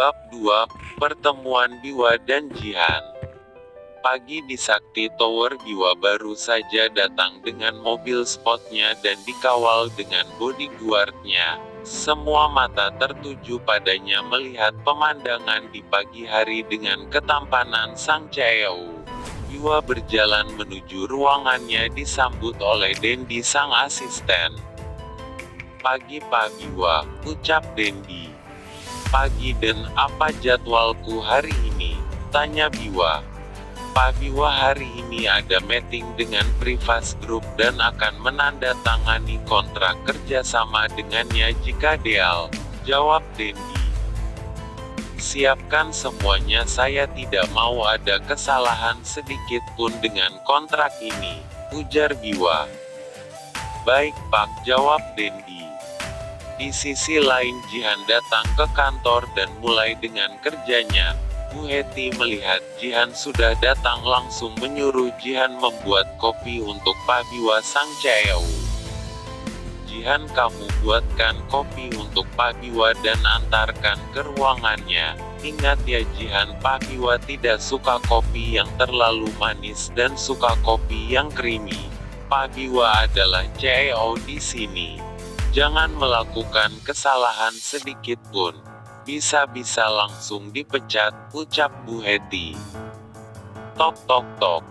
Bab 2, Pertemuan Biwa dan Jihan. Pagi di Sakti Tower, Biwa baru saja datang dengan mobil sportnya dan dikawal dengan bodyguardnya. Semua mata tertuju padanya melihat pemandangan di pagi hari dengan ketampanan sang CEO. Biwa berjalan menuju ruangannya disambut oleh Dendi sang asisten. "Pagi Pak Biwa," ucap Dendi. "Pagi Den, apa jadwalku hari ini?" tanya Biwa. "Pak Biwa, hari ini ada meeting dengan Privas Group dan akan menandatangani kontrak kerjasama dengannya jika deal," jawab Dendi. "Siapkan semuanya, saya tidak mau ada kesalahan sedikit pun dengan kontrak ini," ujar Biwa. "Baik Pak," jawab Dendi. Di sisi lain Jihan datang ke kantor dan mulai dengan kerjanya. Bu Heti melihat Jihan sudah datang langsung menyuruh Jihan membuat kopi untuk Pak Biwa sang CEO. "Jihan, kamu buatkan kopi untuk Pak Biwa dan antarkan ke ruangannya. Ingat ya Jihan, Pak Biwa tidak suka kopi yang terlalu manis dan suka kopi yang creamy. Pak Biwa adalah CEO di sini. Jangan melakukan kesalahan sedikit pun. Bisa-bisa langsung dipecat," ucap Bu Heti. Tok tok tok.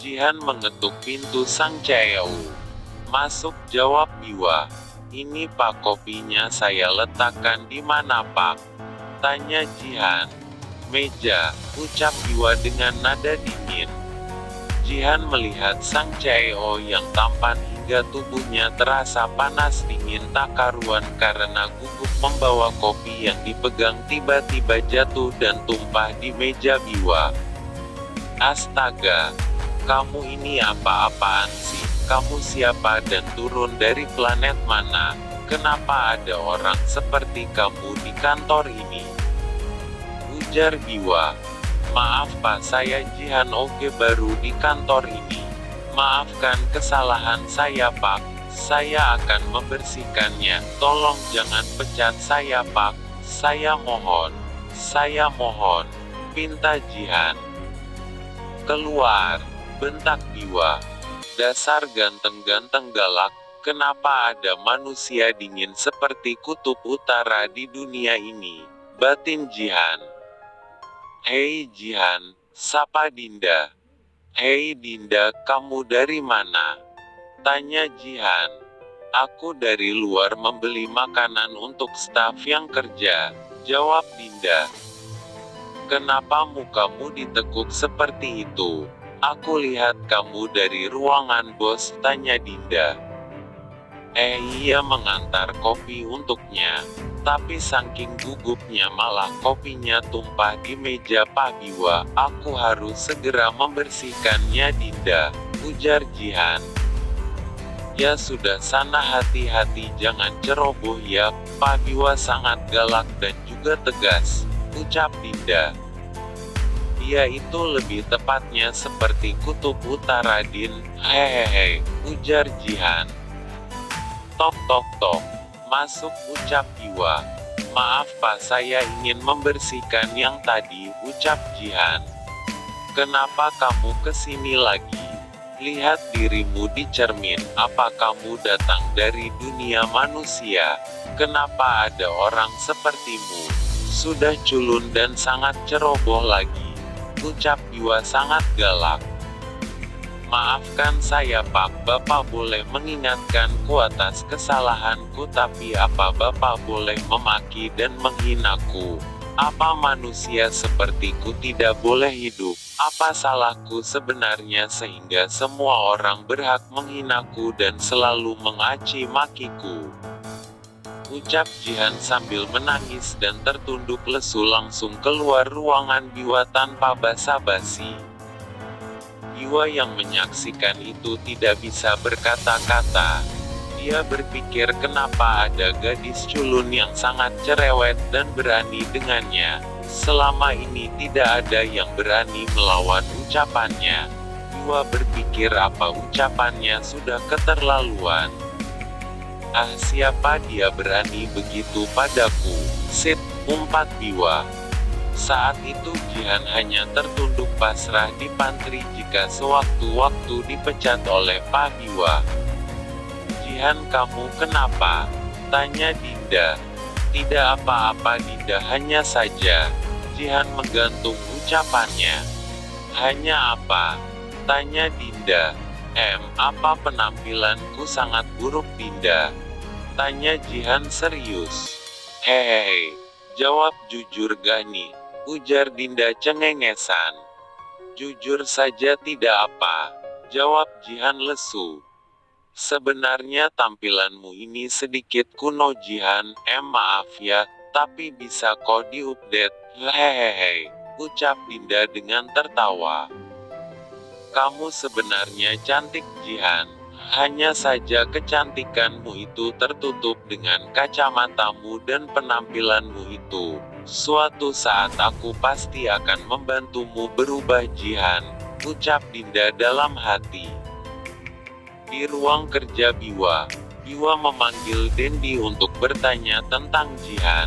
Jihan mengetuk pintu sang CEO. "Masuk," jawab Biwa. "Ini Pak, kopinya saya letakkan di mana Pak?" tanya Jihan. "Meja," ucap Biwa dengan nada dingin. Jihan melihat sang CEO yang tampan hingga tubuhnya terasa panas dingin tak karuan karena gugup membawa kopi yang dipegang tiba-tiba jatuh dan tumpah di meja Biwa. "Astaga! Kamu ini apa-apaan sih? Kamu siapa dan turun dari planet mana? Kenapa ada orang seperti kamu di kantor ini?" ujar Biwa. "Maaf Pak, saya Jihan Oke, baru di kantor ini. Maafkan kesalahan saya Pak, saya akan membersihkannya. Tolong jangan pecat saya Pak, saya mohon, pinta Jihan." "Keluar!" bentak Biwa. "Dasar ganteng-ganteng galak, kenapa ada manusia dingin seperti kutub utara di dunia ini?" batin Jihan. "Hei Jihan," sapa Dinda. "Hei Dinda, kamu dari mana?" tanya Jihan. "Aku dari luar membeli makanan untuk staf yang kerja," jawab Dinda. "Kenapa mukamu ditekuk seperti itu? Aku lihat kamu dari ruangan bos," tanya Dinda. Ia mengantar kopi untuknya. Tapi saking gugupnya malah kopinya tumpah di meja Pak Biwa. "Aku harus segera membersihkannya Dinda," ujar Jihan. "Ya sudah sana, hati-hati jangan ceroboh ya." Pak Biwa sangat galak dan juga tegas, ucap Dinda. "Dia itu lebih tepatnya seperti kutub utara Din." "Hehehe," ujar Jihan. Tok tok tok. "Masuk," ucap Biwa. "Maaf Pak, saya ingin membersihkan yang tadi," ucap Jihan. "Kenapa kamu kesini lagi? Lihat dirimu di cermin, apa kamu datang dari dunia manusia? Kenapa ada orang sepertimu? Sudah culun dan sangat ceroboh lagi," ucap Biwa sangat galak. "Maafkan saya Pak, Bapak boleh mengingatkanku atas kesalahanku, tapi apa Bapak boleh memaki dan menghinaku? Apa manusia sepertiku tidak boleh hidup? Apa salahku sebenarnya sehingga semua orang berhak menghinaku dan selalu mencaci makiku?" ucap Jihan sambil menangis dan tertunduk lesu langsung keluar ruangan Biwa tanpa basa-basi. Biwa yang menyaksikan itu tidak bisa berkata-kata. Dia berpikir kenapa ada gadis culun yang sangat cerewet dan berani dengannya. Selama ini tidak ada yang berani melawan ucapannya. Biwa berpikir apa ucapannya sudah keterlaluan. Siapa dia berani begitu padaku? Sit, umpat Biwa. Saat itu Jihan hanya tertunduk pasrah di pantry jika sewaktu-waktu dipecat oleh Pak Biwa. "Jihan, kamu kenapa?" tanya Dinda. "Tidak apa-apa Dinda, hanya saja." Jihan menggantung ucapannya. "Hanya apa?" tanya Dinda. Apa penampilanku sangat buruk Dinda?" tanya Jihan serius. "Hehehe, jawab jujur Gani," ujar Dinda cengengesan. "Jujur saja tidak apa," jawab Jihan lesu. "Sebenarnya tampilanmu ini sedikit kuno Jihan, maaf ya, tapi bisa kok diupdate." "Hehehe," ucap Dinda dengan tertawa. "Kamu sebenarnya cantik Jihan, hanya saja kecantikanmu itu tertutup dengan kacamatamu dan penampilanmu itu. Suatu saat aku pasti akan membantumu berubah Jihan," ucap Dinda dalam hati. Di ruang kerja Biwa memanggil Dendi untuk bertanya tentang Jihan.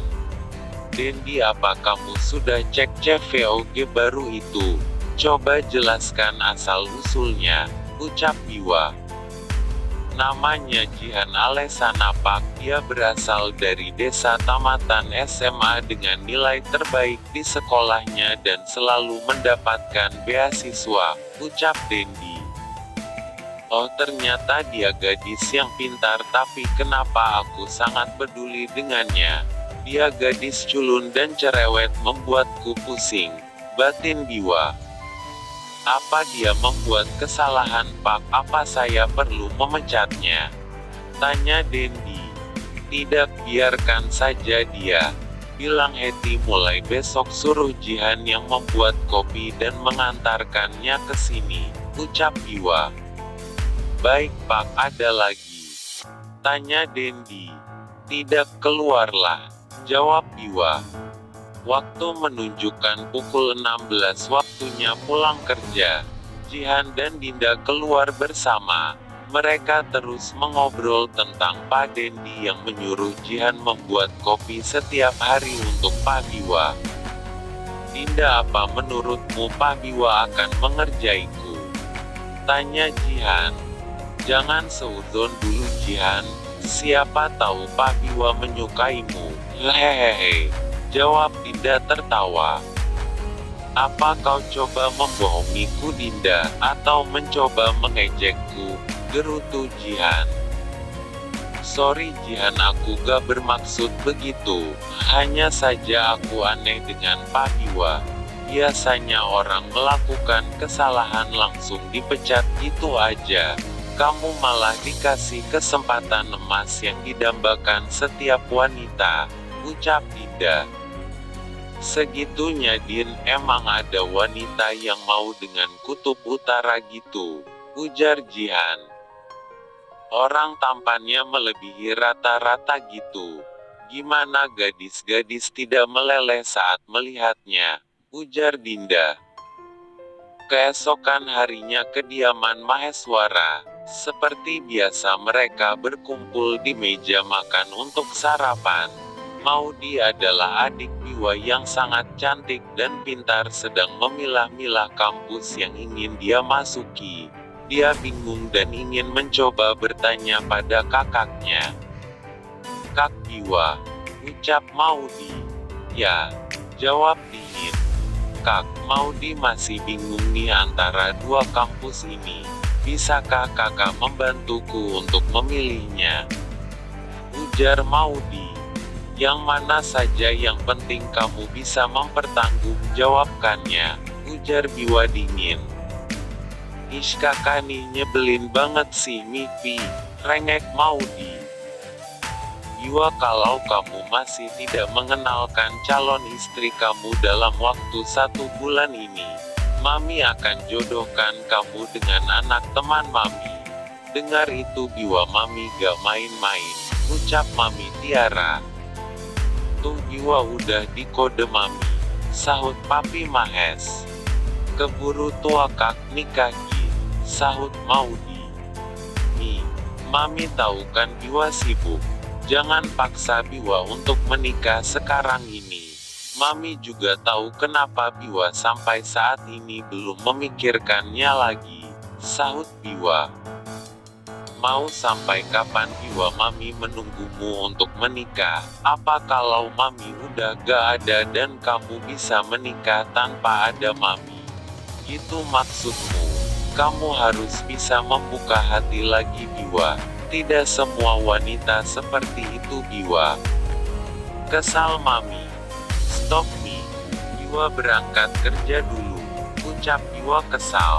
"Dendi, apa kamu sudah cek CVOG baru itu? Coba jelaskan asal-usulnya," ucap Biwa. "Namanya Jihan Alesana Pak, dia berasal dari desa tamatan SMA dengan nilai terbaik di sekolahnya dan selalu mendapatkan beasiswa," ucap Dendi. "Oh, ternyata dia gadis yang pintar, tapi kenapa aku sangat peduli dengannya? Dia gadis culun dan cerewet, membuatku pusing," batin Biwa. "Apa dia membuat kesalahan Pak? Apa saya perlu memecatnya?" tanya Dendi. "Tidak, biarkan saja dia," bilang Hetty. "Mulai besok suruh Jihan yang membuat kopi dan mengantarkannya ke sini," ucap Biwa. "Baik Pak, ada lagi?" tanya Dendi. "Tidak, keluarlah," jawab Biwa. Waktu menunjukkan pukul 16 waktunya pulang kerja. Jihan dan Dinda keluar bersama. Mereka terus mengobrol tentang Pak Dendi yang menyuruh Jihan membuat kopi setiap hari untuk Pak Biwa. "Dinda, apa menurutmu Pak Biwa akan mengerjaiku?" tanya Jihan. "Jangan seuzon dulu Jihan, siapa tahu Pak Biwa menyukaimu." "Hehehe," jawab Dinda tertawa. "Apa kau coba membohongiku Dinda, atau mencoba mengejekku?" gerutu Jihan. "Sorry Jihan, aku gak bermaksud begitu. Hanya saja aku aneh dengan Pak Biwa. Biasanya orang melakukan kesalahan langsung dipecat gitu aja. Kamu malah dikasih kesempatan emas yang didambakan setiap wanita," ucap Dinda. "Segitunya Din, emang ada wanita yang mau dengan kutub utara gitu," ujar Jihan. "Orang tampannya melebihi rata-rata gitu. Gimana gadis-gadis tidak meleleh saat melihatnya," ujar Dinda. Keesokan harinya kediaman Maheswara. Seperti biasa mereka berkumpul di meja makan untuk sarapan. Maudi adalah adik Biwa yang sangat cantik dan pintar sedang memilah-milah kampus yang ingin dia masuki. Dia bingung dan ingin mencoba bertanya pada kakaknya. "Kak Biwa," ucap Maudi. "Ya," jawab dingin. "Kak, Maudi masih bingung nih antara dua kampus ini. Bisakah kakak membantuku untuk memilihnya?" ujar Maudi. "Yang mana saja, yang penting kamu bisa mempertanggungjawabkannya," ujar Biwa dingin. "Ish, kakak nih nyebelin banget sih Mipi," rengek Maudi. "Biwa, kalau kamu masih tidak mengenalkan calon istri kamu dalam waktu 1 bulan ini, Mami akan jodohkan kamu dengan anak teman Mami." Dengar itu Biwa, "Mami gak main-main," ucap Mami Tiara. "Tuh Biwa udah di kode Mami," sahut Papi Mahes. "Keburu tua Kak nikahi," sahut Maudi. Mami tahu kan Biwa sibuk. Jangan paksa Biwa untuk menikah sekarang ini," Mami juga tahu kenapa Biwa sampai saat ini belum memikirkannya lagi, sahut Biwa. Mau sampai kapan Biwa Mami menunggumu untuk menikah? Apa kalau Mami udah gak ada dan kamu bisa menikah tanpa ada Mami? Itu maksudmu? Kamu harus bisa membuka hati lagi Biwa. Tidak semua wanita seperti itu Biwa. Kesal Mami. Stop me. Biwa berangkat kerja dulu. Ucap Biwa kesal.